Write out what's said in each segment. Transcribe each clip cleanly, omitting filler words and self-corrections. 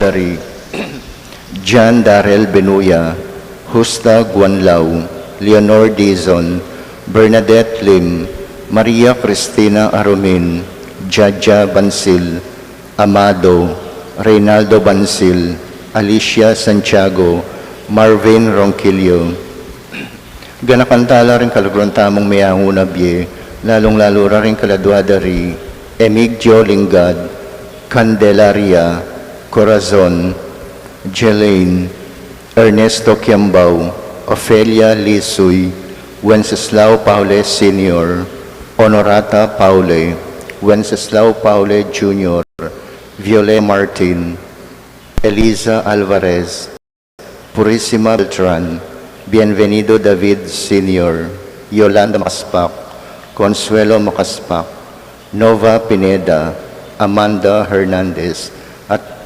Dari John Darrell Benuya, Justa Guanlao, Leonor Dizon, Bernadette Lim, Maria Cristina Arumin, Jaja Bansil, Amado, Reynaldo Bansil, Alicia Santiago, Marvin Ronquillo. Ganakantala rin kalagron tamong mayanguna bie, lalong-lalo rin kaladwadari, Emigdio Lingad, Candelaria, Corazon, Jelaine, Ernesto Quiambao, Ofelia Lisuy, Wenceslao Paule Sr., Honorata Paule, Wenceslao Paule Jr., Violet Martin, Eliza Alvarez, Purisima Beltran, Bienvenido David Sr., Yolanda Makaspak, Consuelo Makaspak, Nova Pineda, Amanda Hernandez, at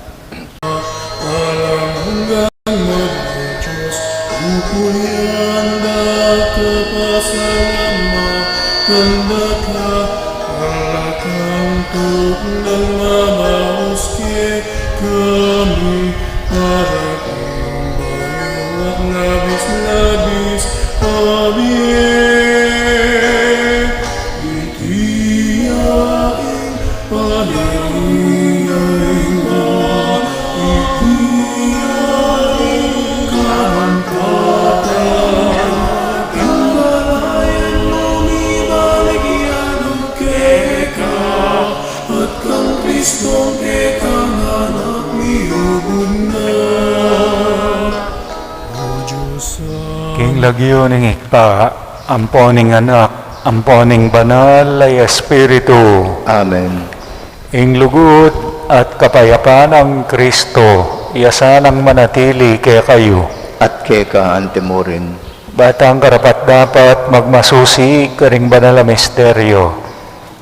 King lagyo ning ikpa, amponing anak, amponing banal ay Espiritu. Amen. Ing lugod at kapayapaan ng Kristo, iasanang manatili kaya kayo. At keka antemorin. Batang karapat dapat magmasusi karing banal na misteryo.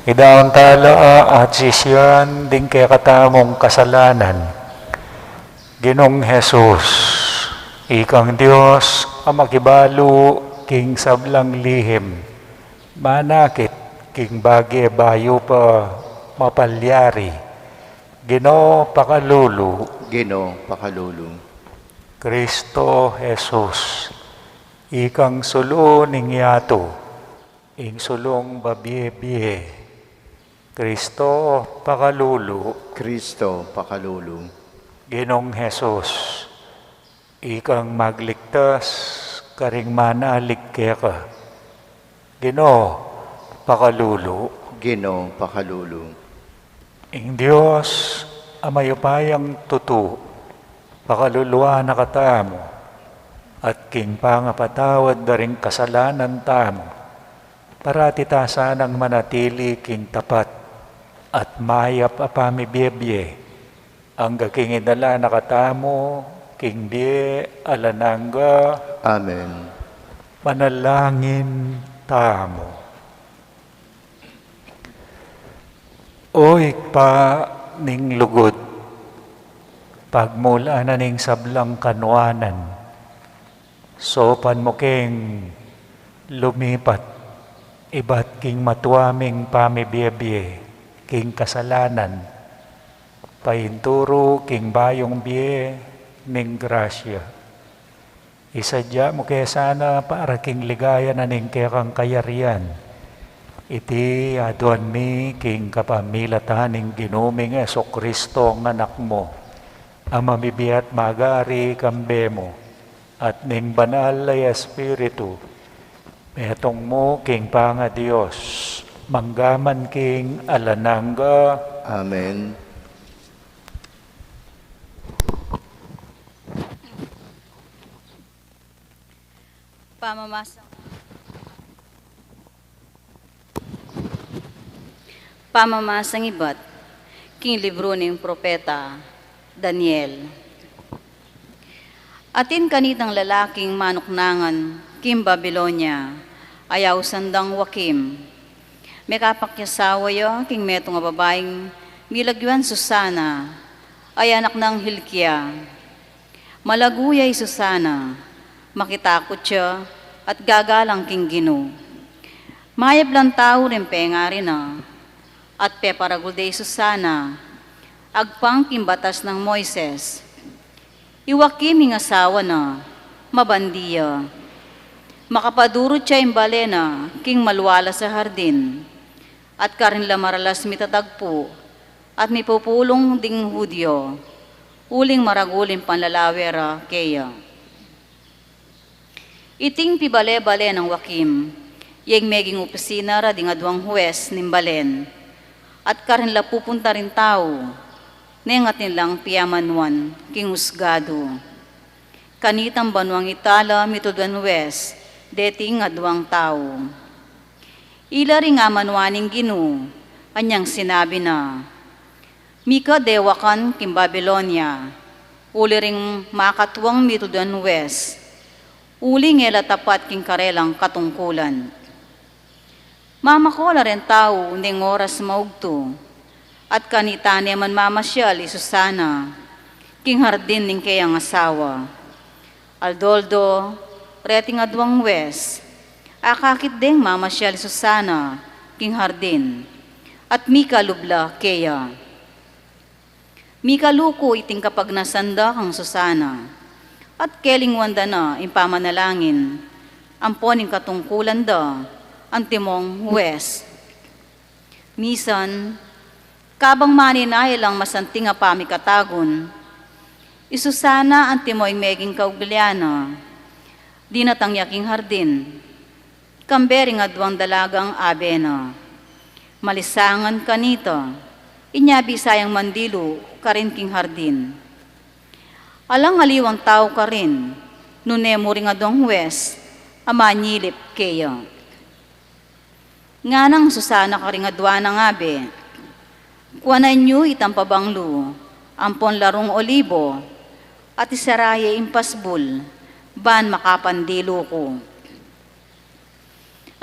Idaon tala at sisyan ding kaya katamong kasalanan. Ginong Jesus, ikang Diyos, ang makibalo king sablang lihim. Manakit king bagye bayo pa mapalyari. Ginoo pakalulu, Ginoo pakalulu. Kristo Jesus, ikang sulo ning yato, ing sulong babie-bie. Kristo pakalulu, Kristo pakalulu. Ginong Jesus, ikang magligtas, karing manalig ka. Ginoo pakalulu, Ginoo pakalulu. ing Diyos, amayupayang tutu, pakaluluwa na katamo, at king pangapatawad na rin kasalanan tamo, para titasan ang manatili king tapat, at mayap apamibiyebye, ang gaking idala na katamo, king die alanangga, Amen. manalangin tamo. Oy pa ning lugod, pagmula na ning sablang kanwanan, sopan mo king lumipat, iba't king matuaming pamibiyebye, king kasalanan, painturo king bayong biye ning grasya. Isadya mo kaya sana para king ligaya na ning kekang kayarian, iti aduan mi king kapamilatan ning ginuming Kristo ang anak mo, ang mamibiyat magari kambe mo, at ning banal ay Espiritu, metong mo king panga Diyos, manggaman king alanangga. Amen. Pamamasang iba't king libro ng propeta Daniel. Atin kanitang lalaking manuknangan king Babylonia, ayaw sandang wakim. May kapakyasawa yo king meto nga babaeng milagyuan Susana, ay anak ng Hilkia. Malaguyay Susana, makitakot siya at gagalang king Gino. Mayab lang tao rin pengari na, at peparagulday Susana, agpang kimbatas ng Moises. Iwakim ng asawa na, mabandiya. Makapadurot siya imbalena, king malwala sa hardin, at karinla maralas mitatagpo, at may pupulong ding Hudyo, uling maraguling panlalawera keya. Iting pibale-bale ng wakim, yeng meging opisina ra di nga duwang huwes nimbalen, at karinla pupunta rin tao, nengat nilang piyamanwan, king husgado. Kanitang banwang itala mitudan huwes, deting nga duwang tao. Ila ring amanwaning Gino, anyang sinabi na, Mika dewakan king Babylonia, uli ring makatuwang mitudan huwes, uli ngela tapat king karelang katungkulan. Mamakola rin tao ning oras maugto, at kanita niya man mamasyal Susana, king hardin ning kayang asawa. Aldoldo, reting adwang wes, akakit ding mamasyal Susana, king hardin, at Mika lubla kaya. Mika luko iting kapag nasanda kang Susana, at keling wanda na impamanalangin, amponing katungkulan da, ang timong huwes. Misan, kabang maninay lang masanting nga pamikatagon, isusana ang timoy meging kaugliana, di natangyaking hardin, kambering adwang dalagang abena, malisangan kanita, inyabi sayang mandilo, karin king hardin. Alang aliwang tao ka rin, nunemo ring adwang huwes, amanyilip keya. Nga nang Susana karingadwa ng abe, kuwanan nyo itang pabanglo, ampon larong olibo, at isaraye impasbul, ban makapandilo ko.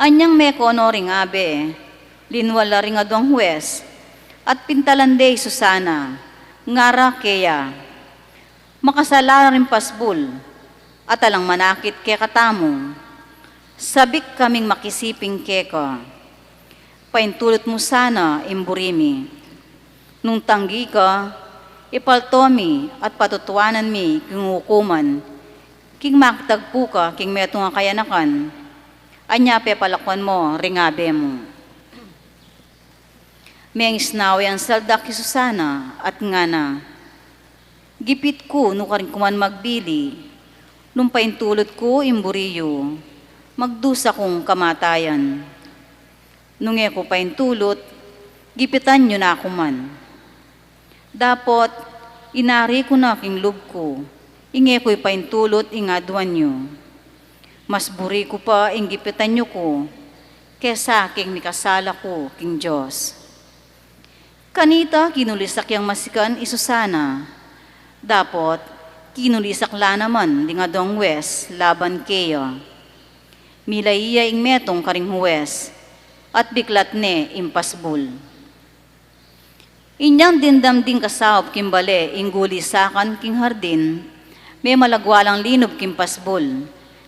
Anyang mekono ring abe, linwala ring adwang huwes, at pintalanday Susana, ngara keya, makasala rin pasbul, at alang manakit ke katamo, sabik kaming makisiping keka. Paintulot mo sana, imburimi. Nung tanggi ka, ipaltomi at patutuanan mi king hukuman, king makitagpo ka king meto nga kayanakan, anya pepalakwan mo ringabe mo. Meng isnawi ang saldak ki Susana at nga na, gipit ko no karing kuman magbili, nung paintulot ko imburiyo, magdusa kong kamatayan. Nung ko paintulot, gipitan nyo na ako man. Dapot, inari ko na king lub ko, inge ko'y paintulot ingaduan nyo. Mas buri ko pa inggipitan nyo ko, kesa king mikasala ko king Diyos. Kanita kinulisak yang masikan isusana, dapot kinulisak la naman di nga dong wes laban keya. Milaiya ing metong karing huwes, at biklat ne impasbul. Inyang dindam ding kasawap kimbale ingguli sakan king hardin, may malagwalang linob kimpasbol,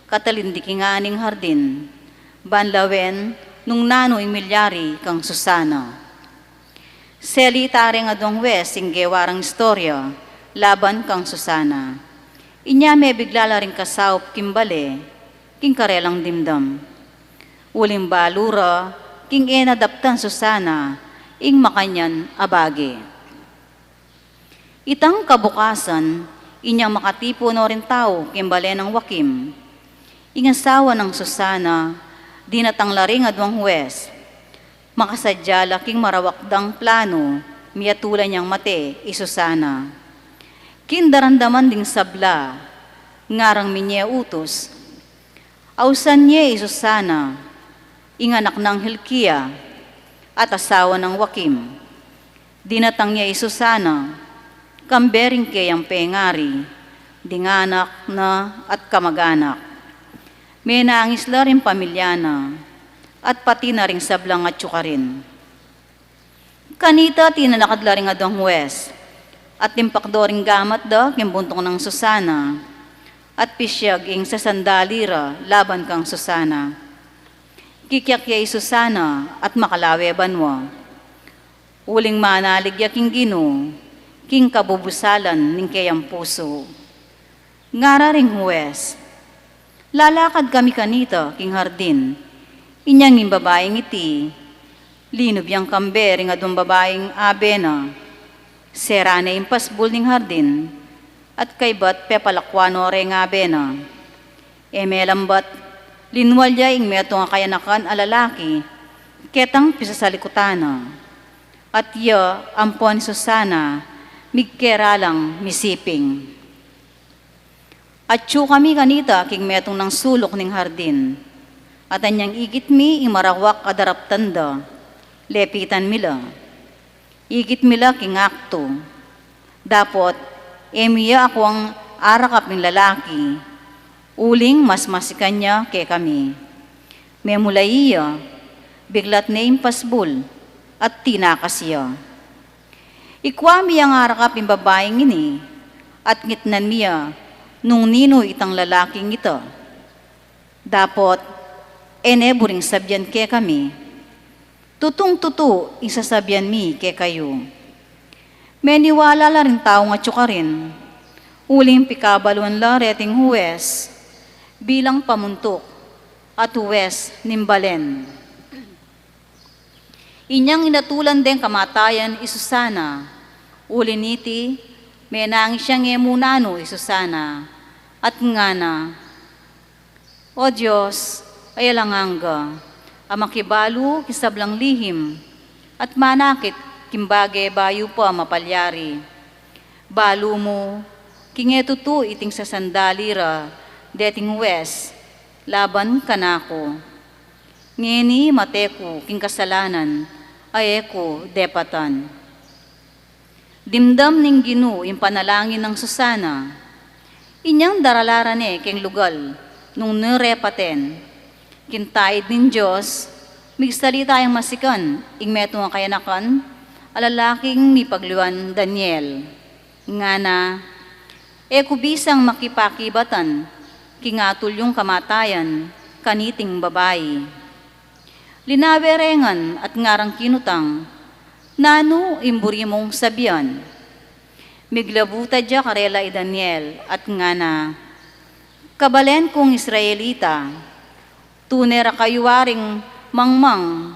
katalindi kinganing hardin, banlawen nung nano ing milyari kang Susana. Seli tare nga dong wes ing gewarang istorya, laban kang Susana. Inya may biglala ring kasawap kimbale, king karelang dimdam. Uling balura, king enadaptan Susana, ing makanyan abage. Itang kabukasan, inyang makatipo no rin tao kimbale ng wakim. Ingasawa ng Susana, dinatang laring adwang huwes. Makasadya laking marawakdang plano, miyatulan niyang mate, isusana. Kindarandaman ding sabla, ngarang minye utos. Ausan niya isusana, inganak ng Hilkia, at asawa ng Wakim. Dinatang niya isusana, kambering kayang pengari, dinganak na at kamaganak. May naangis la rin pamilyana, at pati na rin sablang at tsukarin. Kanita tinalakad la rin adong huwes, at timpakdo rin gamat da kimbuntong ng Susana, at pisyag ing sa sandalira laban kang Susana. Kikyakya Susana at makalawe banwa. Uling manaligya king Gino, king kabubusalan ning kayang puso. Ngara ring huwes, lalakad kami kanita king hardin, inyang yung babaeng iti, linob yang kambe ring adong babaeng abena, serane yung pasbul ning hardin, at kaybat pepalakwano ring abena. Emelambat, linwalya ing meto nga kayanakan alalaki, ketang pisasalikutana. At ya, ampon Susana, migkeralang misiping. At tsu kami kanita king metong ng sulok ning hardin. At anyang igit mi imarawak adarap tanda, lepitan mila. Igit mila king akto. Dapot, emiya ako ang arakap ng lalaki, uling mas masikan niya kay kami. May mulaiya, biglat na impasbul, at tinakas siya. Ikwami ang arakap yung babaeng ini, at ngitnan niya, nung nino itang lalaking ito. Dapot, eneburing sabyan kay kami. Tutong-tuto, isasabyan mi kay kayo. May niwala la rin tao nga tsukarin, uling pikabaluan la reting huwes, bilang pamuntok at huwes nimbalen. Inyang inatulan din kamatayan isusana, uliniti, may nangis siyang emunano isusana, at nga na, O Diyos, ay alanganga, amakibalu kisablang lihim, at manakit kimbage bayu pa mapalyari. Balu mo, kingetutu iting sa sandalira, deting wes, laban kanako. Ngeni mateku king kasalanan, ayeko depatan. Dimdam ning Gino yung panalangin ng Susana, inyang daralaran king lugal, nung nirepaten, kintaid nin Diyos, migsalita yung masikan, ing meto nga kayanakan, alalaking ni pagliwan Daniel. Nga na, kubisang makipakibatan, kingatul yung kamatayan, kaniting babae. Linawerengan at ngarang kinutang, nano imburi mong sabiyan. miglabuta dya karela i Daniel at nga na, kabalen kong Israelita, tunera kayo waring mangmang,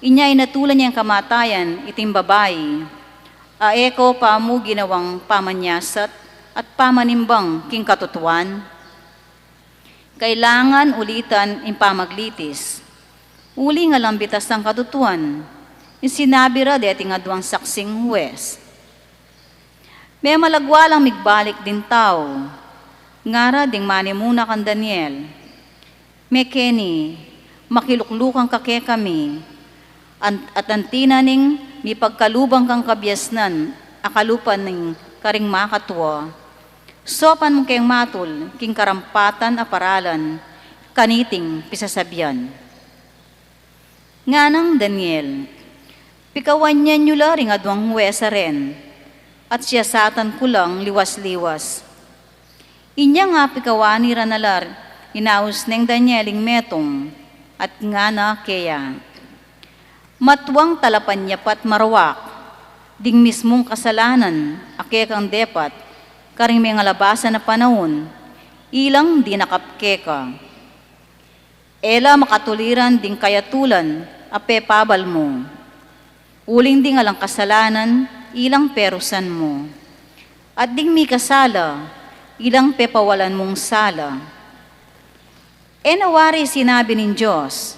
inya inatulan niyang kamatayan iting babae, aeko pa mo ginawang pamanyasat at pamanimbang king katutuan. Kailangan ulitan impamaglitis, uli nga lambitas ng katutuan, sinabi ra deti nga duwang saksing huwes. May malagwalang migbalik din tao, ngara ding manimuna kan Daniel. May keni, makiluklukan kake kami, at antina ning mi pagkalubang kang kabyasnan, akalupan ning karing makatwa. Sopan mo kayong matul, king karampatan aparalan, kaniting pisasabyan. Nganang Daniel, pikawan niya nyo laring adwang huwesa rin, at siya satan kulang liwas-liwas. Inya nga pikawani ranalar, inaus neng Danieling metong, at nga na kaya. Matwang talapan niya pat marawak, ding mismong kasalanan, akekang depat, karing may ngalabasan na panahon, ilang di nakapkeka. Ela makatuliran ding kayatulan, ape pabal mo. Uling ding alang kasalanan, ilang perusan mo. At ding mi kasala, ilang pepawalan mong sala. E nawari sinabi ng Diyos,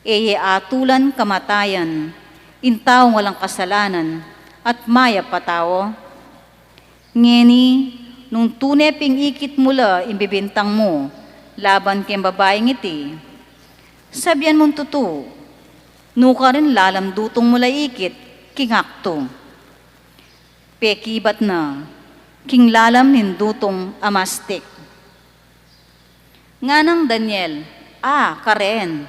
eye atulan kamatayan, intaw walang kasalanan, at maya patawo. Ngeni, nung tuneping ikit mula imbibintang mo, laban kayong babaeng iti, sabihan mong tutu, nuka rin lalam dutong mula ikit, kingakto. Pekibat na, king lalam nindutong amastik. Nga nang Daniel, karen,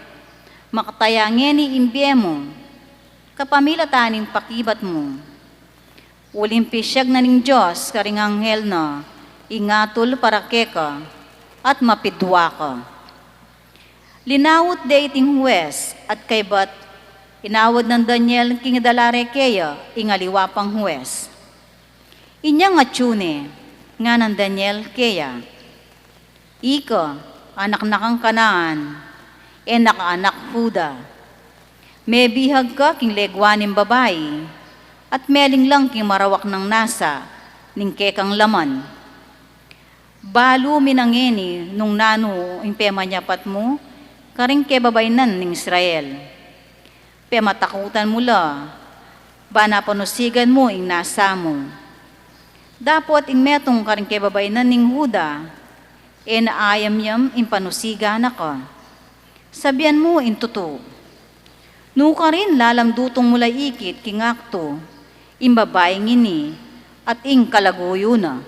makatayangin ni imbye mo, kapamilataning pakibat mo. Ulimpisyag na ning Diyos, karing anghel na, ingatul para keka, at mapidwa ka. Linawot de iting huwes, at kaybat, inawad ng Daniel king dalare keya, ingaliwapang huwes. Inya nga tune, nga ng Daniel keya. Ika, anak na kang Kanaan, nakaanak Huda. May bihag ka king legwaning babae, at meling lang king marawak ng nasa, ning kekang laman. Balo minangeni nung nano impema niya pat mo, karing kebabaynan ning Israel. Pematakutan mula, bana panusigan mo ing nasa mo. Dapot ing metong karing kebabaynan ning Huda, naayam yam ing panusiga na ka. Sabihan mo in tuto. Nuka rin lalam dutong mula ikit kingakto, imbabayang ini, at ing kalaguyo na.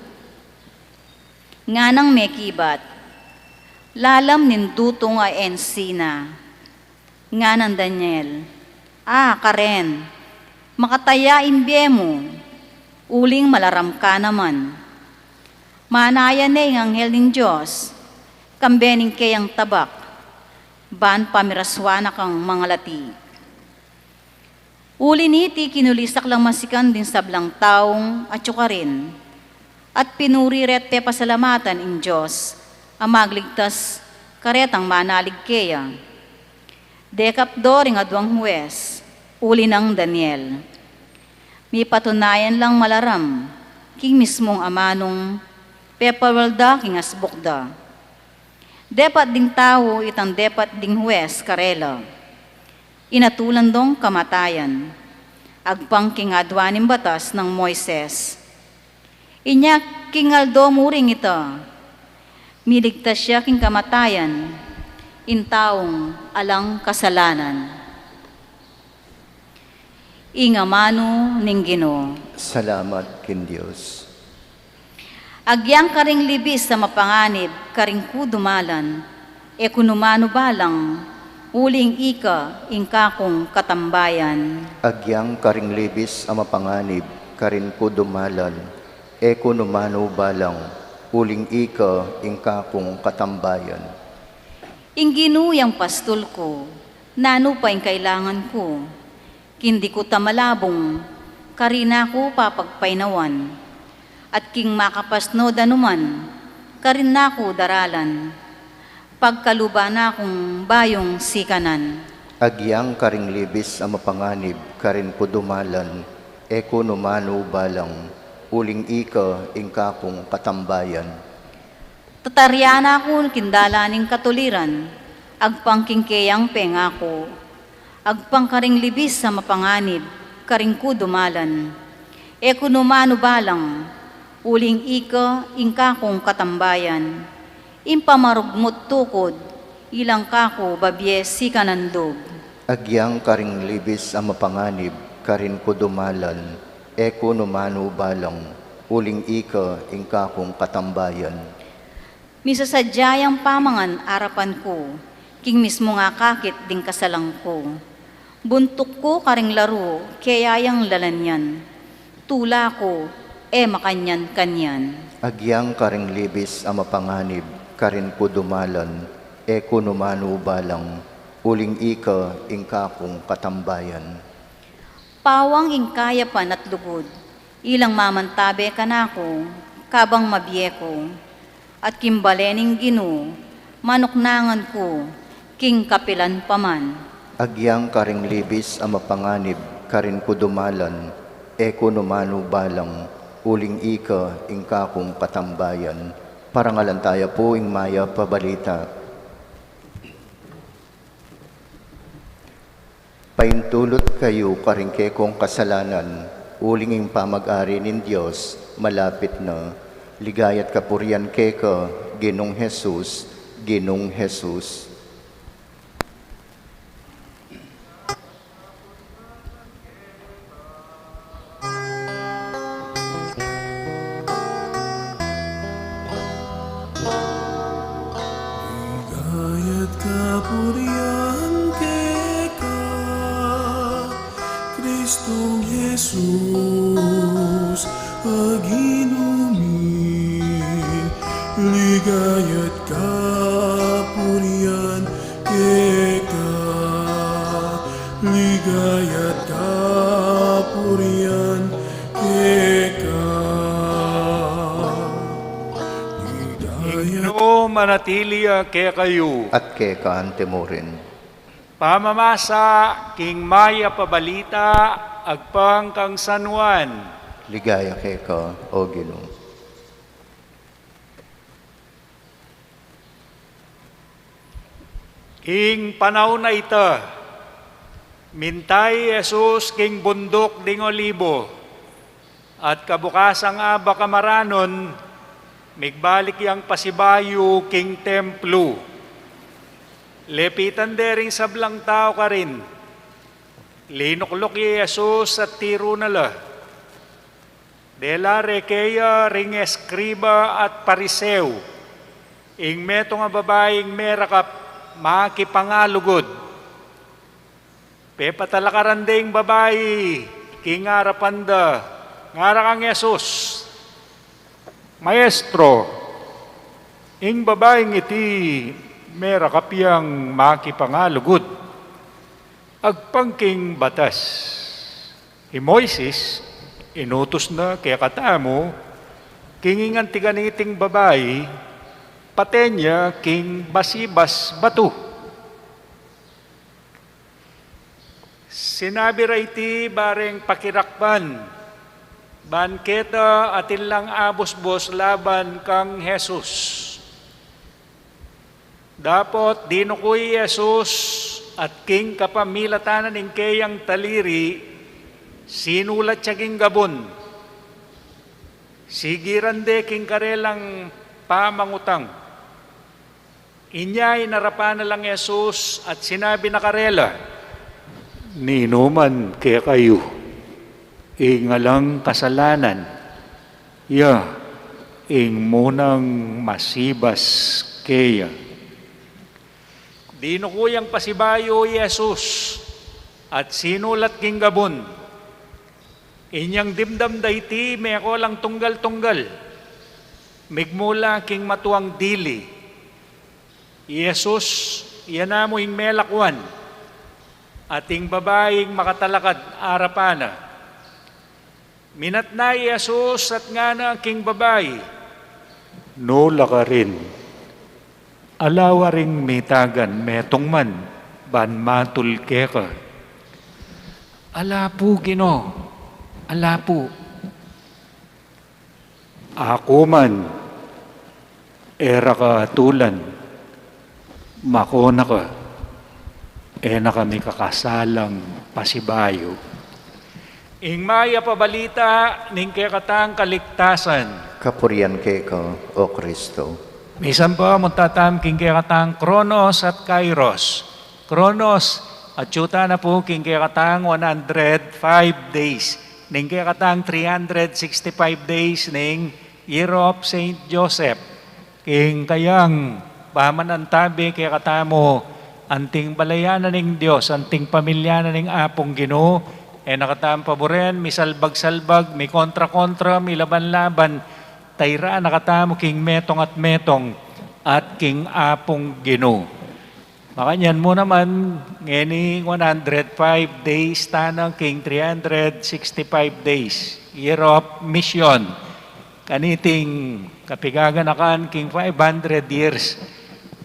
Nga nang mekibat, lalam nindutong ensina. Nga nang Daniel, karen, makataya imbye mo, uling malaram ka naman. Manayan na yung anghel ng Diyos, kambening kayang tabak, ban pamiraswana kang mga lati. Uli niti kinulisak lang masikan din sablang taong at rin, at pinuriret te pasalamatan in Diyos, ang magligtas karetang manalig kaya. Dekapdoring adwang huwes, uli ng Daniel. May patunayan lang malaram, king mismong amanong pepawalda king asbukda. Depat ding tao itang depat ding huwes karela. Inatulan dong kamatayan, agpang king adwaning batas ng Moises. Inya king aldo muring ito, miligtas siya king kamatayan, intaong alang kasalanan. Ingamano ning Ginoo. Salamat kin Diyos. Agyang karing libis sa mapanganib, karing kudumalan, kunumano balang, uling ika, ingkakong katambayan. Agyang karing libis ang mapanganib, karin ko dumalan, kunumano balang, uling ika, ingkakong katambayan. Ingginuyang pastol ko, nano pa yung kailangan ko, kindi ko tamalabong, karina ko papagpainawan. at king makapasno danuman, karin nako daralan, pagkaluba na kong bayong sikanan. Agyang karing libis ang mapanganib, karin po dumalan, eko numano balang, uling ika ingka kong katambayan. Tataryana ko kindalaning katuliran, agpangkingkeyang pengako, agpangkaring libis sa mapanganib, karing ko dumalan, eko numano balang, uling ika ingka kong katambayan, impamarugmot tukod, ilang kako babye sikanandog. Agyang karing libis ang mapanganib, karin ko dumalan, eko numano balang, uling ika ingka kong katambayan. Misasadyayang pamangan arapan ko, king mismo nga kakit ding kasalang ko. Buntok ko karing laro, kayayang lalanyan, tula ko, makanyan-kanyan. Agyang karing libis ang mapanganib, karin ko dumalan, eko numano balang, uling ika ingka kong katambayan. Pawang ingkaya pan at lugod, ilang mamantabe ka nako, kabang mabiyeko, at kimbalening ginu, manuknangan ko, king kapilan paman. Agyang karing libis ang mapanganib, karin ko dumalan, eko numano balang, uling ika ingka kong katambayan. Parangalan tayo po ing maya pabalita. Paintulot kayo karingke kong kasalanan, uling ing pamag-ari nin Diyos, malapit na. Ligayat kapurian keka, Ginong Jesus, Ginong Jesus. Ligayat kapurian keka, Kristong Jesus, aginumi. Ligayat kapurian keka, ligayat kapurian keka. Ligayat Igno manatilia kaya kayo. At keka antemorin. Pamamasa king maya pabalita agpang kang San Juan. Ligaya keka, o Ginoo. King panahon na ita, mintay Jesus king bundok ding Olibo, at kabukasang aba kamaranon, migbalik yang pasibayo king templo. Lepitan dering sablang tao ka rin, linuklok ni Jesus at tiro nala. Dela rekeya ring eskriba at pariseo, ing meto nga babaeng merakap, makipangalugod. Pepatalakaran babae, kingarapanda, ngara kang Yesus. Maestro, ing babaeng iti, mera kapiyang makipangalugod. Agpangking batas. I Moises, inutos na kaya katamo, kingingan tiganiting babae, patenya king basibas batu. Sinabi raiti bareng pakirakban, banketa atin lang abos-bos laban kang Jesus. Dapot dinukoy Jesus at king kapamilatanan ing kayang taliri, sinulat siya king gabon. Sigirande king karelang pamangutang. Inya'y narapan na lang Jesus at sinabi na karela, ninuman kaya kayo, ingalang kasalanan, ing munang masibas kaya. Dinukuyang pasibayo Jesus at sinulat king gabon, inyang dimdam dayti may ako lang tunggal-tunggal, migmula king matuang dili. Jesus, yan mo ing melakwan, ating babaeng makatalakad arapana. minat na Yesus at nga na king babay. Nula ka rin. Alawa ring mitagan, metong man, ban matul ka. Ala po, Gino. Ala po. Ako man, era ka tulan, makona ka, na kami kakasalang pasibayo. Ing maya pabalita, ning katang kaligtasan. Kapurian ka, O Kristo. Misan pa, muntatam king katang Kronos at Kairos. Kronos, at yuta na po king katang 105 days. Ning katang 365 days ning Year of Saint Joseph. King kayang pamanantabi kaya katamo anting balayanan ng Diyos, anting pamilyanan ng apong Ginoo, nakataan paboren, may salbag-salbag, may kontra-kontra, may laban-laban, tayra nakatamo king metong at king apong Ginoo. Makanyan mo naman, ngeni 105 days, tanang king 365 days, Year of Mission. Kaniting kapigaganakan king 500 years,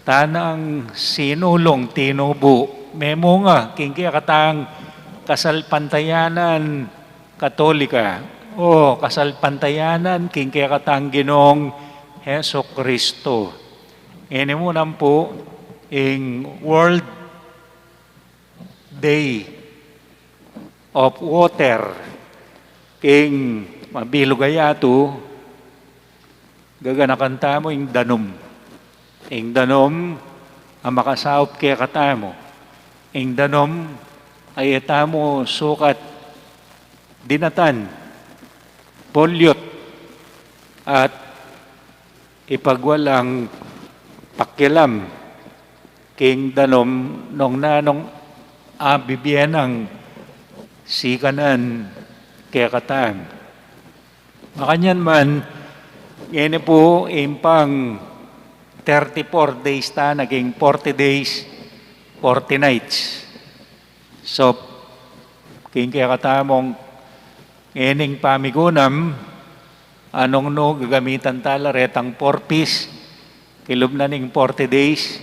tanang sinulong tinubo. Memo nga, king katang kasalpantayanan Katolika o kasalpantayanan king katang Ginoong Heso Kristo. Ini mo nang po ing World Day of Water king mabilugayato gaganakan tamo ing danom. Ing danom ang makasaup kaya katamo. Ing danom ay etamo sukat dinatan, polyot, at ipagwalang pakilam king danom nung nanong abibyen ang sikanan kaya katam. Makanyan man, ngayon po, impang 34 days ta, naging 40 days, 40 nights. So, king kaya katamong ngayoning pamigunam, anong no, gagamitan tala, retang 4 piece, kilob na ning 40 days,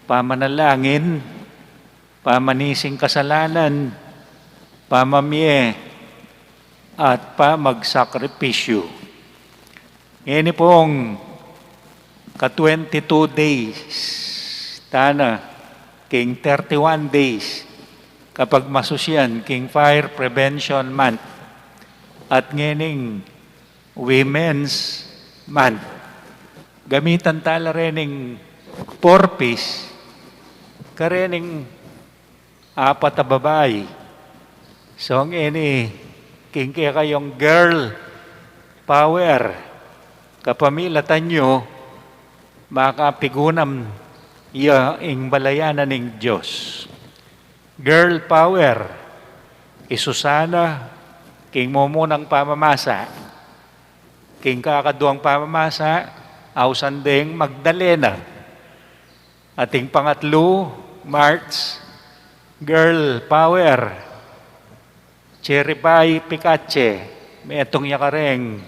pamanalangin, pamanising kasalanan, pamamye, at pamagsakripisyo. Ngayon pong ka-22 days, tana, king 31 days, kapag masusyan, king Fire Prevention Month, at ngayon Women's Month. Gamitan tala rin ng 4 piece, karening 4 na babae. So, ngayon king kaya kayong girl power. Kapamilatan nyo, makapigunam iya ing balayanan ng Diyos. Girl power, isusana, king mumunang pamamasa, king kakaduang pamamasa, ausandeng Magdalena. Ating pangatlo, March, girl power, Cherry Pie Picache, may itong yakareng,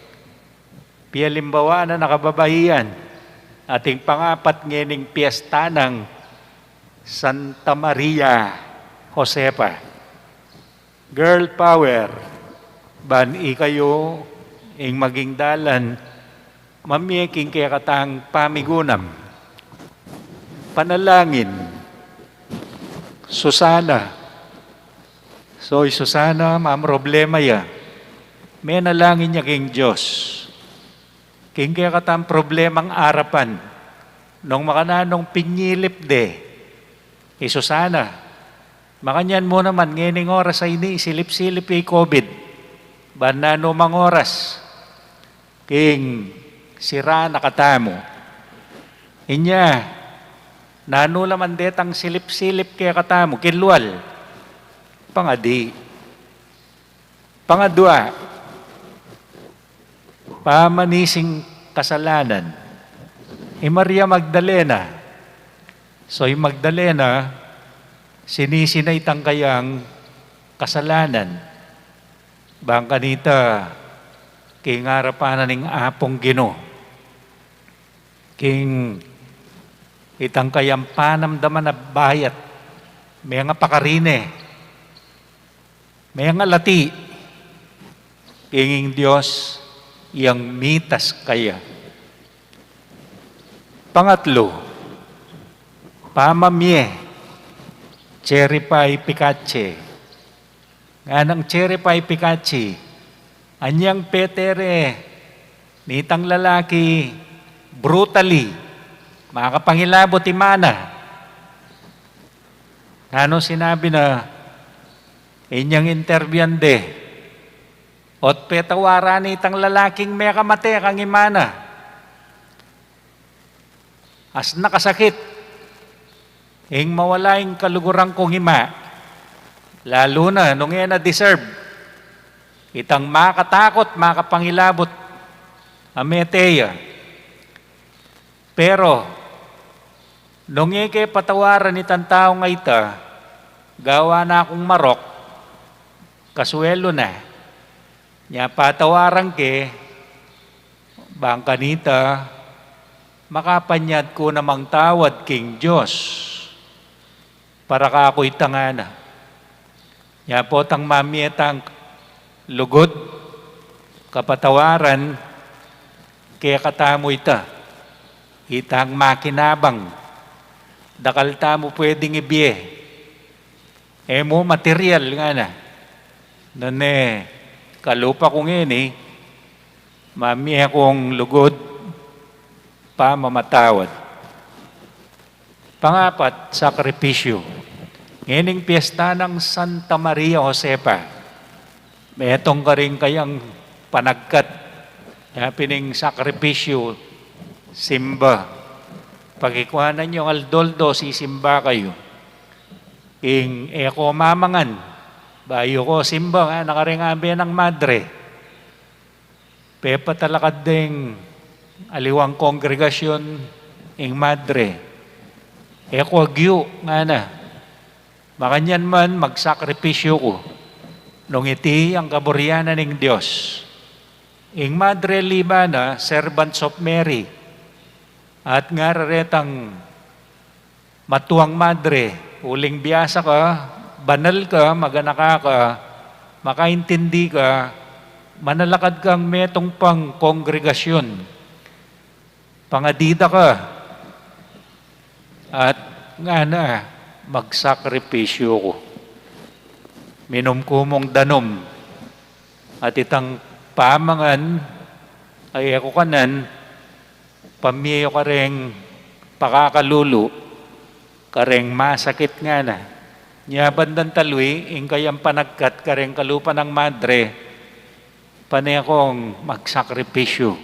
pialimbawa na nakababahiyan. Ating pangapat ngening piyesta ng Santa Maria Josefa. Girl power, ban ikayo ing maging dalan, mamiyaking kaya katang pamigunam. Panalangin, Susana. So, Susana, ma'am problema ya. May nalangin niya king Diyos. King kaya katang problemang arapan, nung makananong pinyilip de, Susana, makanyan mo naman, ngayon oras ay ni, silip-silip ay COVID, banano mang oras, king sira nakatamo. Inya, nanulaman detang silip-silip kaya katamo, kinlual, pangadi. Pangadwa, pamanising kasalanan. Maria Magdalena. So, Magdalena, sinisinay tangkayang kasalanan. bang kanita, king harapanan ng apong Gino, king itang kayampanam daman na bayat, may nga pakarine, may nga lati, kinging Diyos, yang mitas kaya. Pangatlo, pamamye, cherry pie picache. Nga ng cherry pie picache, anyang petere, nitang lalaki, brutally, makapangilabot imana. Ano sinabi na, inyang interbyande, ot petawara nitang lalaking may kamate kang imana. As nakasakit, ing mawala yung kalugurang kong hima, lalo na nung na deserve, itang makatakot, makapangilabot, ameteya. Pero, nung kay patawaran itang tao nga ita, gawa na akong marok, kasuelo na, niya patawaran ke, bang kanita, makapanyad ko namang tawad king Diyos para ka ako'y tangana. Ya po tang mamietang lugod, kapatawaran, kaya katamo ita. Itang makinabang, dakal tamo pwedeng ibiye. Mo material nga na. Nane, kalupa kong ini, mami akong lugod, pamamatawad. Pangapat, sakripisyo. Ngayon piyesta ng Santa Maria Josefa. Metong ka rin kayang panagkat. Pining sakripisyo, simba. Pagkikuhanan nyo aldoldo, sisimba kayo. Ing eko mamangan. Bayo ko simba nga, nakaringabi ng madre. Pepa talakad ding aliwang kongregasyon ing madre. Eko agyo nga na. Makanyan man magsakripisyo ko. Nung iti ang kaburyanan ng Diyos. Ing madre libana, servants of Mary. At nga raretang matuang madre, uling biyasa ka, banal ka, maganaka ka, makaintindi ka, manalakad kang metong pang kongregasyon. Pangadida ka. At nga na, magsakripisyo ko. Minom ko mong danom. At itang pamangan, ay ako kanan, pamiyo ka rin pakakalulu, ka rin masakit nga na. Nyabandan talwi, ing kayang panagkat ka rin kalupa ng madre, panay akong magsakripisyo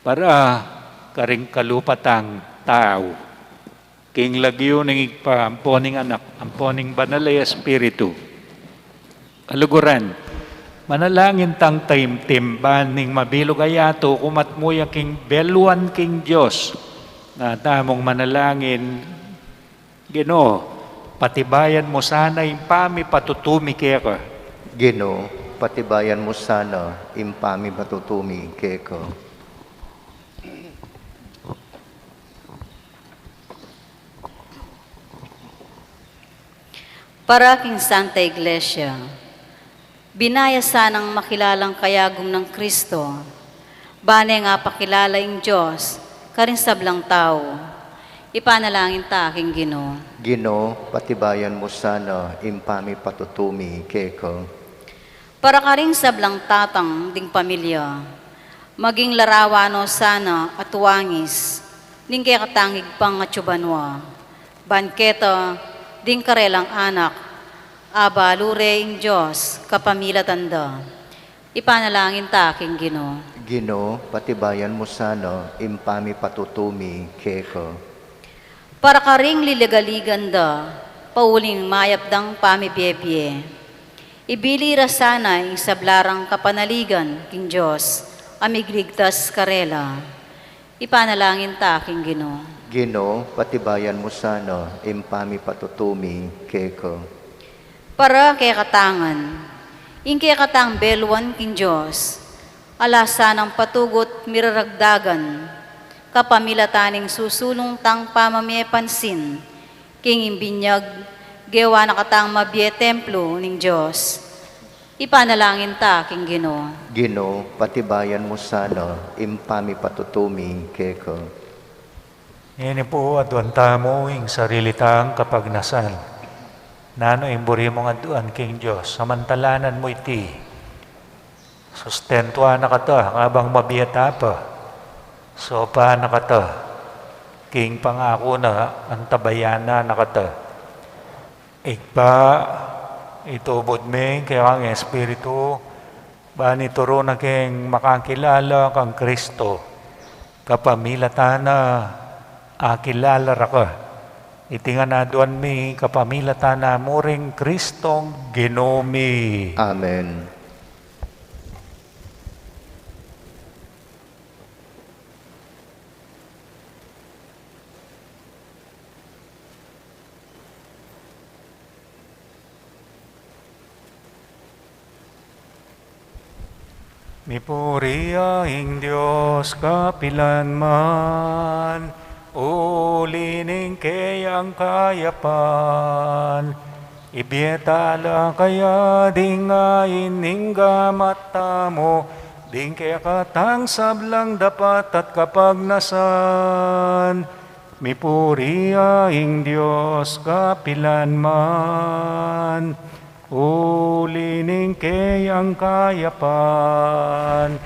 para ka rin kalupatang tao. King lagyo ng igpa, amponing anak, amponing banalay espiritu. Kaluguran, manalangin tang timban ning mabilog ayato kumatmuya king beluan king Diyos na tamong manalangin Ginoo, patibayan mo sana yung pami patutumi kaya ka. Ginoo, patibayan mo sana impami matutumi keko. Para king Santa Iglesia, binaya sanang makilalang kayagom ng Kristo, bane nga pakilala ing Diyos, karin sablang tao, ipanalangin ta aking Ginoo. Ginoo, patibayan mo sana impami patutumi keko. Para karing sablang tatang ding pamilya, maging larawano sana at wangis, ning kaya katangig pang atsubanwa, banketa, ding karelang anak, abalure ing Diyos, kapamila tanda. Ipanalangin ta aking Ginoo. Ginoo, patibayan mo sana impami patutumi keko. Para karing liligaligan da, pauling mayapdang pamibiyebye. Ibilira sana ing sablarang kapanaligan king Diyos, amigligtas karela. Ipanalangin ta aking Ginoo. Ginoo, patibayan mo sana impami patutumi keko. Para kay katangan, Ingke katang belwan king Diyos, alasa ng patugot miraragdagan, kapamilataning susulong tang pamamye pansin, king imbinyag, gewa na katang mabye templo ning Diyos. Ipanalangin ta, king Ginoo. Ginoo, patibayan mo sana, impami patutumi keka. Ini po aduan tamo ing sarili tang kapagnasan. Nano imburi mo nga aduan king Diyos, samantalanan mo iti. Sustentuan na kata, habang mabiyata pa. Sopa na kata, king pangako na ang tabayana na kata. Ikpa, itubod me, kaya ang Espiritu, bani turo na king makakilala kang Kristo, kapamilatana, akilala raka. Iti nga na doon mi, kapamilatana mo ring Kristong Ginomi. Amen. Mipuriyaing Diyos kapilanman, ulining kayang kayapan, ibietala kaya dingayin ningga mata mo, ding kaya katang sablang dapat at kapagnasan. Mipuriyaing Diyos kapilanman, ulining kayang kayapan,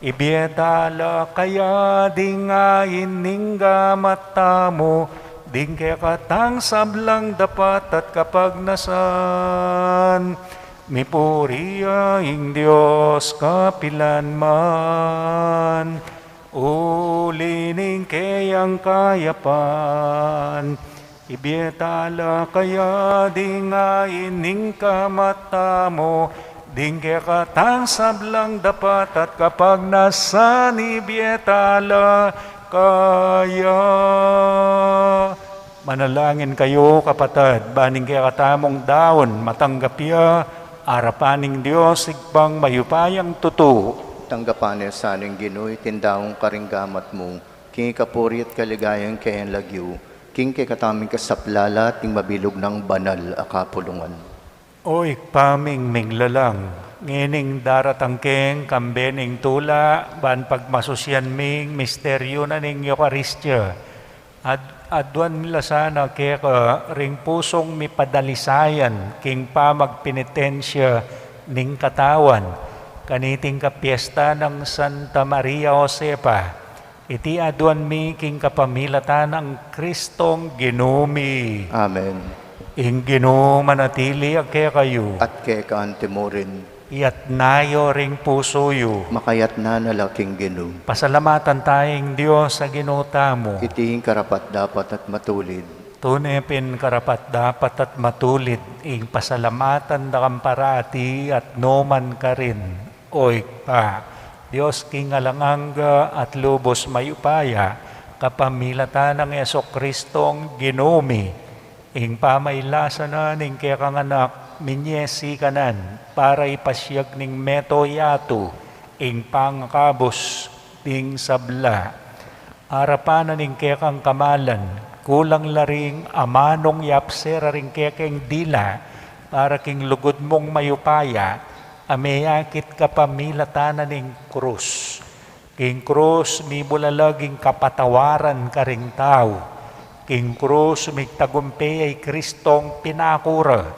ibietala kaya dingayin ningga mata mo, ding kaya katang sablang dapat at kapagnasan. Mipuriyaing Diyos kapilanman, ulining kayang kayapan, ibietala kaya dingayin ningka mata mo, ding kaya katang sablang dapat at kapagnasan ibietala kaya. Manalangin kayo kapatid, baning kaya katamong daon, matanggapya, arapaning Diyos, igpang mayupayang tuto. Tanggapan sa aning Ginoo, tindaong karinggamat mo, king kapuri at kaligayang kayang lagyo, king kay kataming kasaplala at ting mabilog ng banal akapulungan. Oy, paming minglalang, ngining daratang keng kambening tula, ban pagmasusyan ming misteryo na ning Eukaristya. Adwan nila sana kaya ring pusong mipadalisayan, king pamagpenitensya ning katawan, kaniting kapiesta ng Santa Maria Josepa, iti adwan mi king kapamilatan ng Kristong Ginomi. Amen. Ing Ginoo manatili kaya kayo, At kay kaante mo rin, iyat nayo ring puso yu. makayat na nalaking Ginoo. Pasalamatan tayong Diyos sa ginuta mo. Itihing karapat dapat at matulid. Tunepin karapat dapat at matulid, ing pasalamatan da kamparati at noman ka rin. Oy pa, Diyos king alanganga at lubos mayupaya, kapamilatan ng Yeso Kristong Ginomi, ing pamailasa na ning kaya kang anak, minyesi kanan, para ipasyag ning meto yato, ing pangkabos ding sabla. Arapan na ning kaya kang kamalan, kulang laring amanong yapsera ring kaya kang dila, para king lugod mong mayupaya, amayakit kapamilatan na ning krus. King krus, mi bulalaging kapatawaran ka ring tao. King krus, may tagumpay ay Kristong pinakura.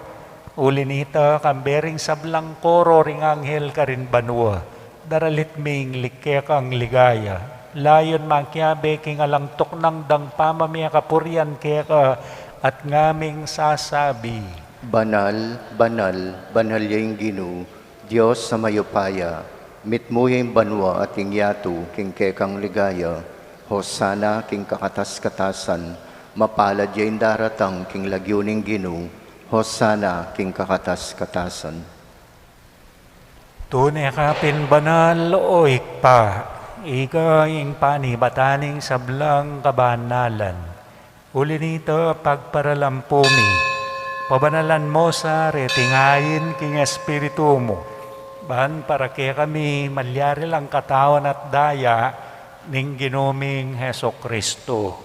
Ulinita, kambering sablang koro ring anghel ka rin banwa. Daralit ming likya kang ligaya. Layon makyabe king alangtok ng dang pamamaya kapurian kaya ka at ngaming sasabi. Banal, banal, banal yung Ginoo, Diyos sa mayupaya, mitmo yung banwa at ing yato, king kekang ligaya, hosana king kakatas-katasan, mapalad yung daratang king lagyuning Ginoo, hosana king kakatas-katasan. Tunay kapin banal o ikpa, ika ing panibataning sablang kabanalan. Uli nito pagparalampumi, pabanalan mo sa retingayin king Espiritu mo, Ban para kaya kami malyari lang katawan at daya ning ginuming Heso Kristo.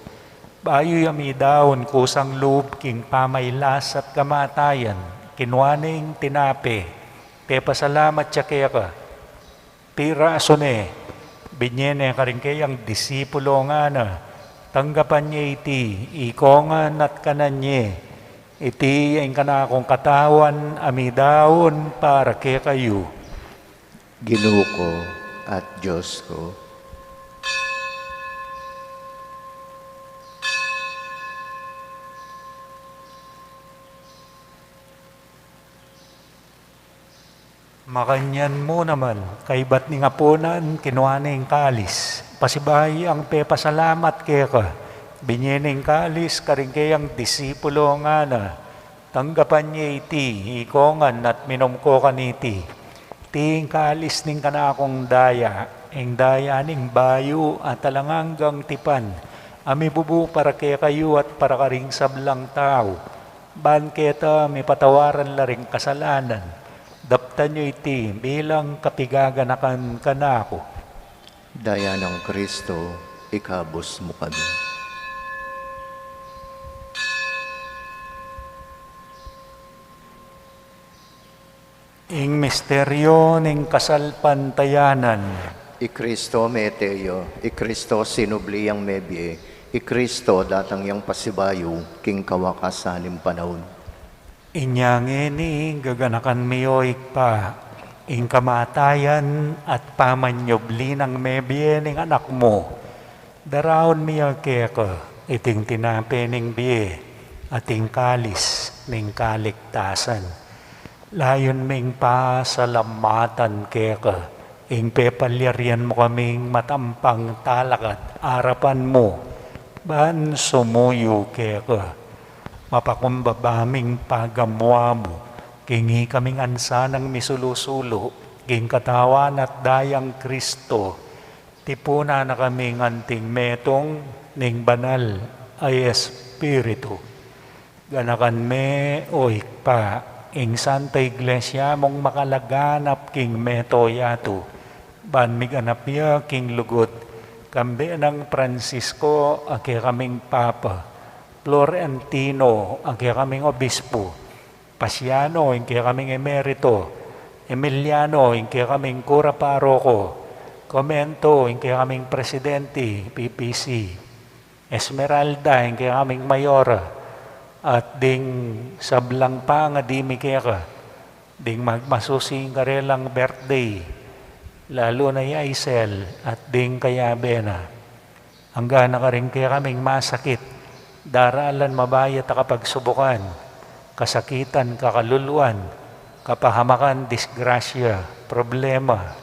Bayo yami daon kusang loob king pamaylas at kamatayan, kinwaning tinape, pasalamat siya kaya ka. Piraso ne, binyene ka rin kayang disipulo nga na, tanggapan niya iti, ikongan at kananye, iti ang kanakong katawan, amidaon para kaya kayo. Ginoo ko at Diyos ko. Makanyan mo naman, kay ba't ni nga po naan kinuhaning kalis. Pasibay ang pasalamat kaya ka. Binyening kalis, karing kayang disipulo nga na. Tanggapan niya iti, ikongan at minom ko kaniti. Ting kalis ning kanakong daya, ing daya ning bayo at talanganggang tipan. Ami bubu para kaya kayo at para karing sablang tao. Ban keta may patawaran la ring kasalanan. Daptan nyo iti bilang kapigaganakan kanako. Daya ng Kristo, ikabos mo kami. Ing misteryo ning kasalpantayanan. I Kristo meteo, I Kristo sinubliyang mebye, I Kristo datang yang pasibayo, king kawakasanim panahon. Inyangin ni gaganakan miyoik pa, ing kamatayan at pamanyobli ng mebye ning anak mo. Daraon miya keka, iting tinape ning biye, ating kalis ning kaligtasan. Layon ming pasalamatan keka, ing pepalyarian mo kaming matampang talakat, arapan mo, ban sumuyo keka. Mapakumbabaming pagamwa mo, kingi kaming ansa ng misulusulo, king katawan at dayang Kristo, tipuna na kaming anting metong ning banal ay Espiritu. Ganakan me o ikpa, ing Santa Iglesia mong makalaganap king meto yato, ban miganap ya king lugot, kambi ng Francisco ake kaming Papa, Florentino, ang kaya kaming obispo, Pasiano, ang kaya kaming emerito, Emiliano, ang kaya kaming kura paroko, Comento, ang kaya kaming presidente, PPC, Esmeralda, ang kaya kaming mayora, at ding sablang pa nga di mi kaya ka, ding magmasusing karelang birthday, lalo na Yaisel, at ding kaya Bena. Hanggang na ka rin kaya kaming masakit, daralan mabayat a kapagsubukan, kasakitan, kakaluluan, kapahamakan, disgrasya, problema.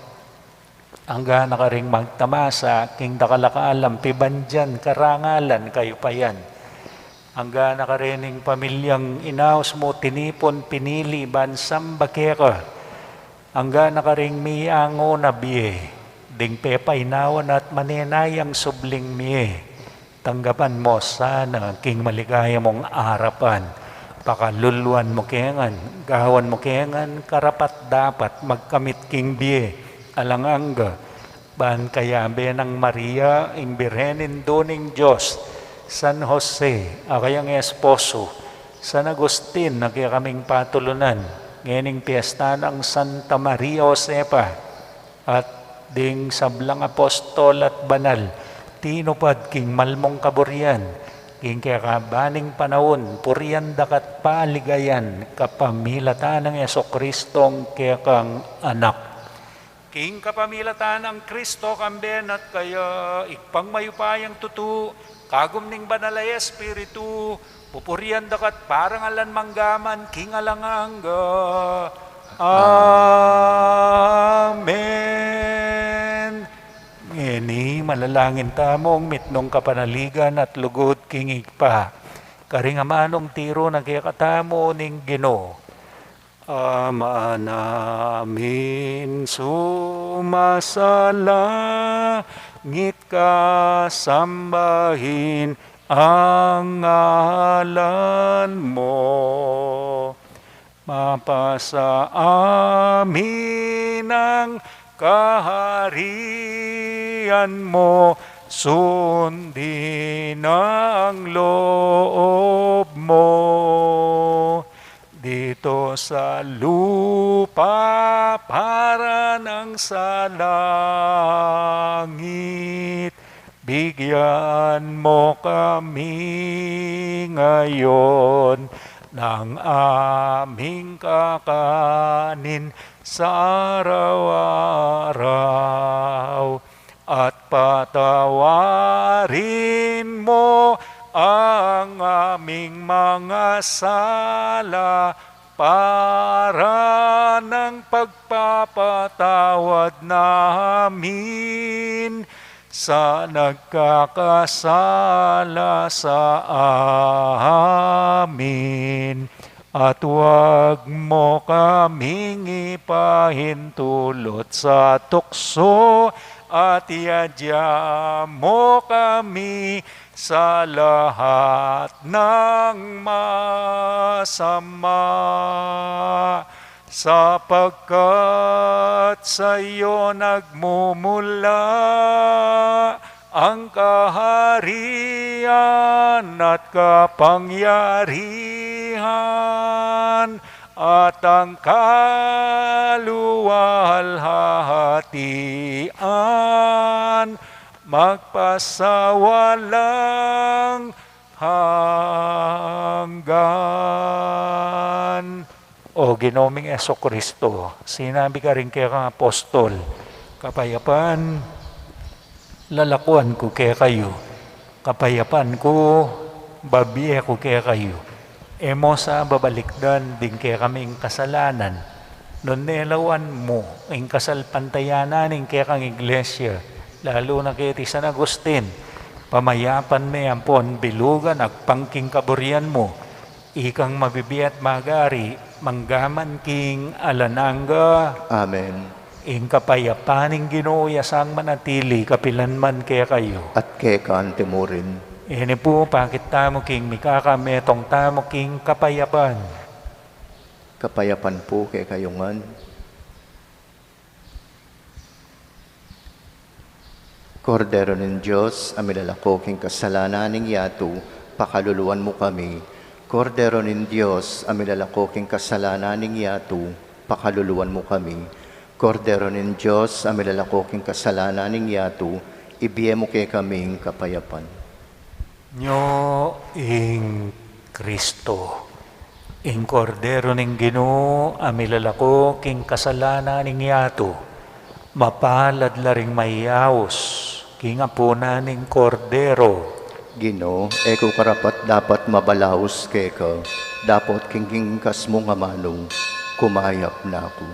Hanggang na ka rin magtamasa, king dakalakaalam, pibandyan, karangalan, kayo pa yan. Hanggang na ka rin ng pamilyang inaos mo, tinipon, pinili, bansang bakeka. Hanggang na ka rin miyango na biye, ding pepa inawan at manenayang subling miye. Tanggapan mo sana king maligaya mong arapan. Pakaluluan mo kengan, gawan mo kengan, karapat dapat magkamit king biye, alanganga. Ban kaya benang Maria, ing Birhenin doning Diyos, San Jose, akayang esposo, San Agustin, na kaya kaming patulunan, ngayoning piyesta ng Santa Maria Josefa, at ding sablang apostol at banal, tinupad king malmong kaburian, king kaya kabaning panahon, purian dakat paligayan, kapamilatan ng Yeso Kristong kaya kang anak. King kapamilatan ng Kristo kamben at kaya ikpangmayupayang tutu, kagum ning banal ay Espiritu, pupurian dakat parang alan manggaman, king alanganga. Amen. Ngeni malalangin tamong mitnong kapanaligan at lugod kingig pa. Karing amanong tiro na kaya katamo ning Ginoo. Ama namin sumasalangit ka, sambahin ang ngalan mo. mapasa amin ang kaharian mo, sundin ang loob mo. Dito sa lupa para ng sa langit, bigyan mo kami ngayon ng aming kakanin sa araw-araw, at patawarin mo ang aming mga sala para ng pagpapatawad namin sa nagkakasala sa amin. At huwag mo kaming ipahintulot sa tukso, at iadya mo kami sa lahat ng masama, sapagkat sa iyo nagmumula ang kaharian at kapangyarihan at ang kaluwalhatian magpasawalang hanggan. O Ginoming Esokristo, sinabi ka rin kaya kang apostol, kapayapaan lalakuan ko kaya kayo, kapayapaan ko babiye ko kaya kayo. Emo sa babalikdan din kaya kaming kasalanan, nun nelawan mo ang kasalpantayanan ng kaya kang iglesia, lalo na kaya ti San Agustin, pamayapan may ampon bilugan agpangking kaburian mo, ikang mabibiyat magari, manggaman king alananga. Amen. Ing kapayapaning Ginoo yasang manatili kapilanman kaya kayo. At kekan timurin. Ini po pakit tamo king mikakametong tamo king kapayapan. Kapayapan po kay kayungan. Kordero ng Diyos, amilalako king kasalanan ng yato, pakaluluwan mo kami. Kordero ng Diyos, amilalako king kasalanan ng yato, pakaluluwan mo kami. Kordero ng Diyos, amilalako king kasalanan ng yato, ibiye mo kay kaming kapayapan. Nyo ing Kristo, ing kordero ning Ginoo, amilalako king kasalanan ning yato, mapalad laring mayawos, king apuna ning kordero. Ginoo, eko karapat dapat mabalaos keka, dapat kingkas mo nga manong, kumayap na ako.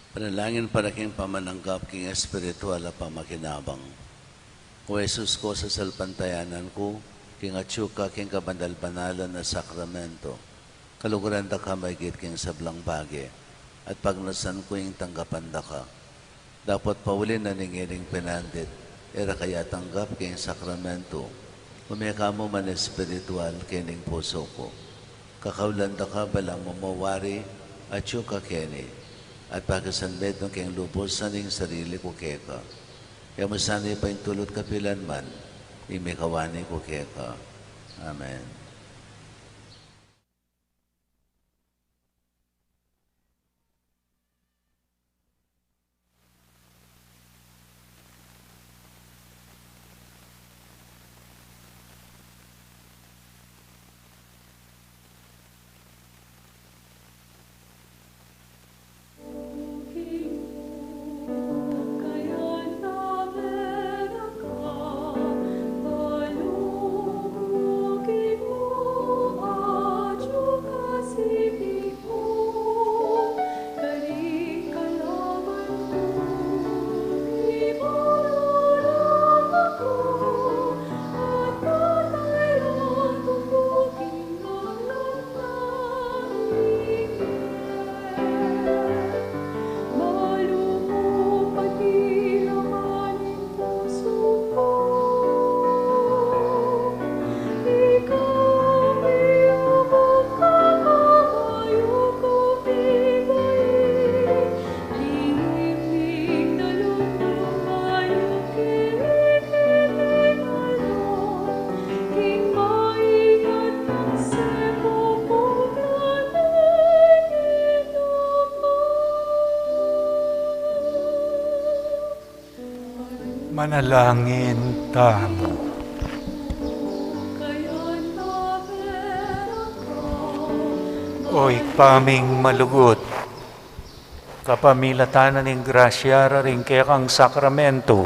Panalangin para king pamananggap king espiritual na pamakinabang. O Jesus ko sa salpantayanan ko, king atsyuka king kabandal-banalan na sakramento, kaluguran da ka maigit king sablang bagi, at pagnasan ko yung tanggapan da ka. Dapat paulin na ningiling pinandit, era kaya tanggap king sakramento, umeka mo man espiritual kining puso ko. Kakaulan da ka balang mamawari, atsyuka kini, at pagkasanbed ng keng lubos sa ning sarili ko keka. Kaya masanay pa yung tulot kapilan man, imikawani ko keka. Amen. Manalangin tamo. Oy paming malugot, kapamilatanan ng grasya ring kekang sakramento,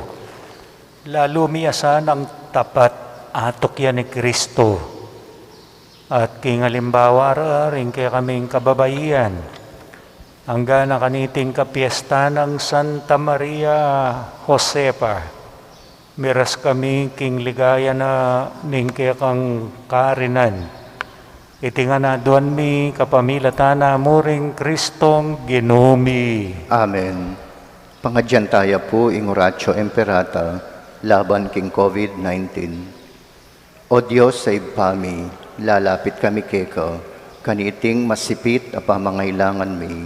lalo miyasan ang tapat atok yan ni Kristo. At kingalimbawa ring kaya kaming kababaihan, hanggang na kaniting kapiesta ng Santa Maria Josefa, miras kami king ligaya na ning kaya kang karinan. Iti nga na doon mi kapamilatana mo ring Kristong ginumi. Amen. Pangadyan tayo po ing Oratio Imperata, laban king COVID-19. O Diyos, save kami, lalapit kami keka, kaniting masipit a pamangailangan mi.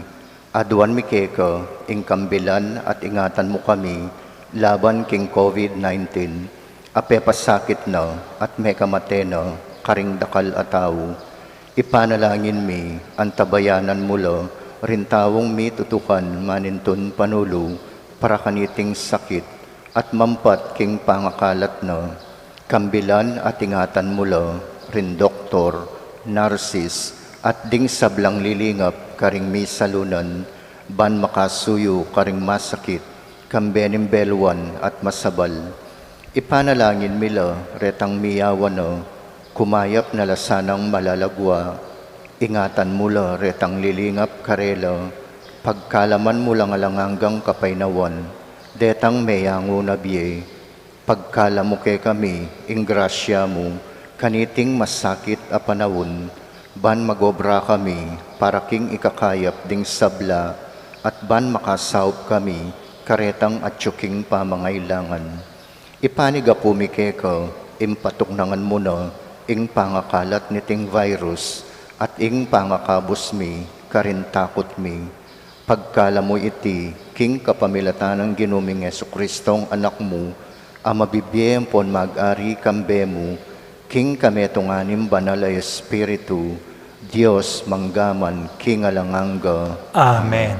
Aduan mi keka, ing kambilan at ingatan mo kami, laban king COVID-19. Apepasakit na at may kamatena, karing dakal ataw. Ipanalangin mi, ang tabayanan mula, rintawong mi tutukan manintun panulo, para kaniting sakit, at mampat king pangakalat na, kambilan at ingatan mula, rin doktor, narsis, at ding sablang lilingap, karing mi salunan, ban makasuyo, karing masakit, kambenim belwan at masabal. Ipanalangin mila, retang miyawan na, kumayap na lasanang malalagwa, ingatan mula retang lilingap karela, pagkalaman mula nga lang hanggang kapainawan, detang mayango na biye, pagkalamu ke kami, ingrasya mo, kaniting masakit a panawon, ban magobra kami, para king ikakayap ding sabla, at ban makasaup kami, karetang at tsuking pamangailangan. Ipaniga pumikeka, impatuknangan mo na, ing pangakalat niting virus at ing pangakabos mi, karin takot mi. Pagkala mo iti, king kapamilatan ng ginuming Jesucristong anak mo, ang mabibiyem pon mag-ari kambe mo, king kametunganim banal ay Espiritu, Diyos manggaman, king alanganga. Amen.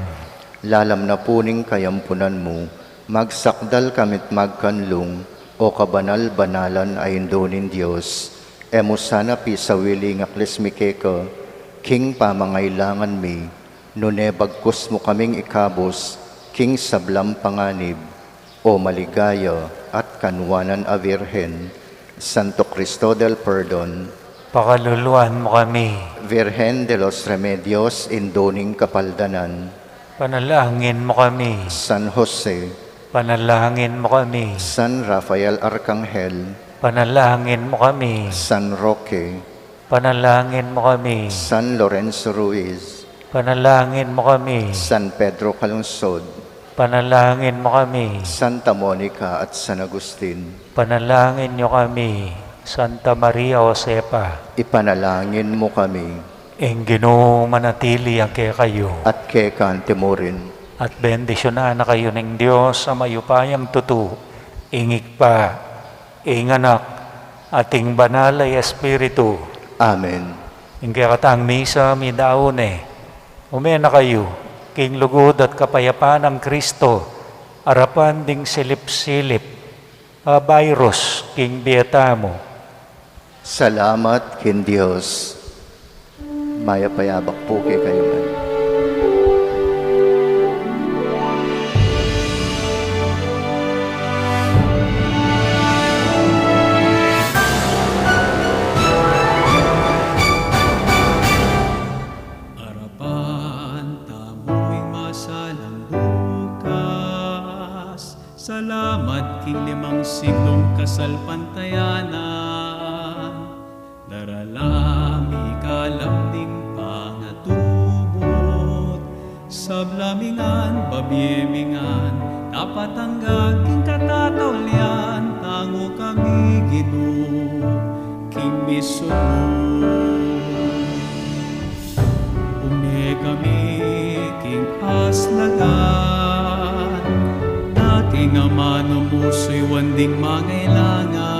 Lalam na puning kayampunan mo, magsakdal kamit magkanlong, o kabanal-banalan ay indonin Diyos. Emo sana pisawili nga klesmikeka, king pamangailangan mi, nune bagkus mo kaming ikabos, king sablam panganib, o maligaya at kanwanan a Virhen, Santo Cristo del Perdon, Pakaluluan mo kami. Virgen de los Remedios indoning kapaldanan, Panalangin mo kami. San Jose, Panalangin mo kami. San Rafael Arcangel, Panalangin mo kami. San Roque, Panalangin mo kami. San Lorenzo Ruiz, Panalangin mo kami. San Pedro Calungsod, Panalangin mo kami. Santa Monica at San Agustin, Panalangin niyo kami. Santa Maria Josefa, ipanalangin mo kami, ing Ginoo manatili ang kaya kayo. at kay kantimurin, At bendisyonan na kayo ng Diyos sa mayupayang tutu, ingik pa, ing anak, ating banal ay Espiritu. Amen. Ing kaya katang misa midaone, umena kayo, king lugod at kapayapaan ng Kristo, arapan ding silip-silip, virus, king bieta mo. Salamat kin Diyos. Maya payabak po kay kayo man. Harapan tamo'y masalang bukas. Salamat king 5 siglong kasalpantayanan. Daralami kalapning pangatubot. Sablamingan, babyemingan, dapat hanggang king katataulian. Tango kami Ginoo, king misunod. Ume kami king aslagan, dating ama no muso'y wanding mangailangan.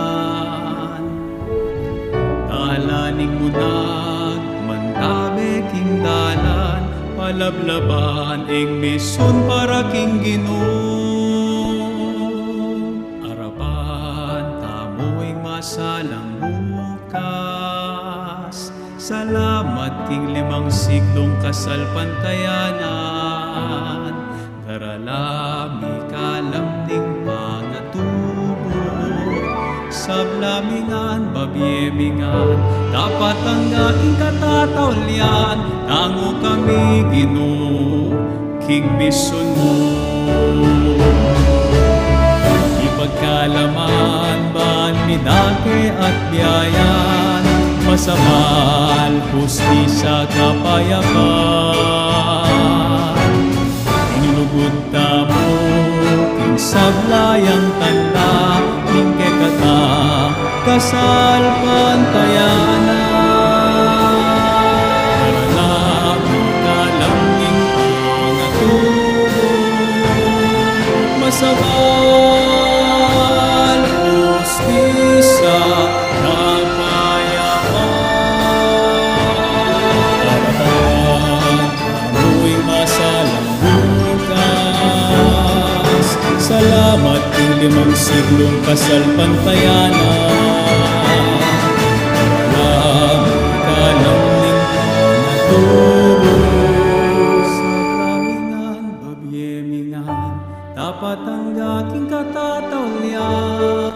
Dalaning munag, mandabe king dalan, palablaban ing mison para king Ginoo. masalang bukas. Salamat king 5 siglong kasalpantayanan, daralami kalamning pangatubo. Sablamingan, babyemingan, dapat ang aking katatawlian, tango kami Ginoo, king mission mo. Ipagkalaman, ban midake at biyayan, masamal, hustisya, kapayapan. Ing lugod tamo, king sablayang tanda, king kekata, kasal pantayanan. Daralami kalanging pangatubo, masabal, hustisya, kapayapaan. Daratan, amoy masalang bukas. Salamat king 5 siglong kasalpantayanan, daralami kalamning pangatubo. Sa lamingan, babyemingan, dapat ang aking katatawlian,